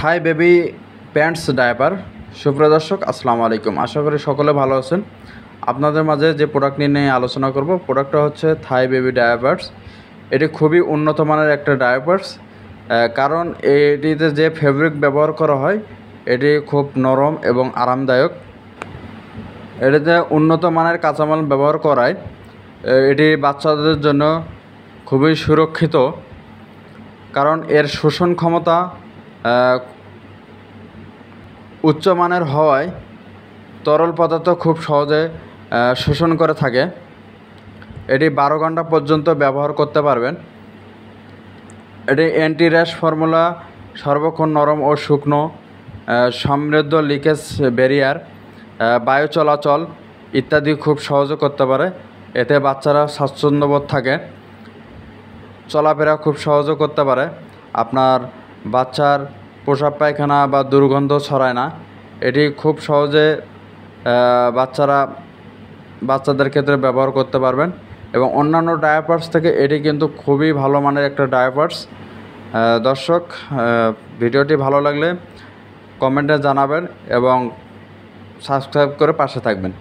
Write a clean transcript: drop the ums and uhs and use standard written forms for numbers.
থাই baby pants diaper. সুপ্রিয় দর্শক, আসসালামু আলাইকুম। আশা করি সকলে ভালো আছেন। আপনাদের মাঝে যে প্রোডাক্ট নিয়ে আলোচনা করব, প্রোডাক্টটা হচ্ছে থাই বেবি ডায়াপার্স। এটি খুবই উন্নত মানের একটা ডায়াপার্স, কারণ এটিতে যে ফেব্রিক ব্যবহার করা হয় এটি খুব নরম এবং আরামদায়ক। এটিতে উন্নত মানের কাঁচামাল ব্যবহার করায় এটি বাচ্চাদের জন্য খুবই সুরক্ষিত, কারণ এর শোষণ ক্ষমতা উচ্চমানের হওয়ায় তরল পদার্থ খুব সহজে শোষণ করে থাকে। এটি 12 ঘন্টা পর্যন্ত ব্যবহার করতে পারবেন। এটি অ্যান্টি র্যাশ ফর্মুলা, সর্বক্ষণ নরম ও শুকনো, সমৃদ্ধ লিকেজ ব্যারিয়ার, বায়ু চলাচল ইত্যাদি খুব সহজে করতে পারে। এতে বাচ্চারা স্বাচ্ছন্দ্যবোধ থাকে, চলাফেরা খুব সহজে করতে পারে। আপনার বাচ্চার প্রসাব পায়খানা বা দুর্গন্ধ ছড়ায় না। এটি খুব সহজে বাচ্চাদের ক্ষেত্রে ব্যবহার করতে পারবেন, এবং অন্যান্য ডায়াপার্স থেকে এটি কিন্তু খুবই ভালো মানের একটা ডায়াপার্স। দর্শক, ভিডিওটি ভালো লাগলে কমেন্টে জানাবেন এবং সাবস্ক্রাইব করে পাশে থাকবেন।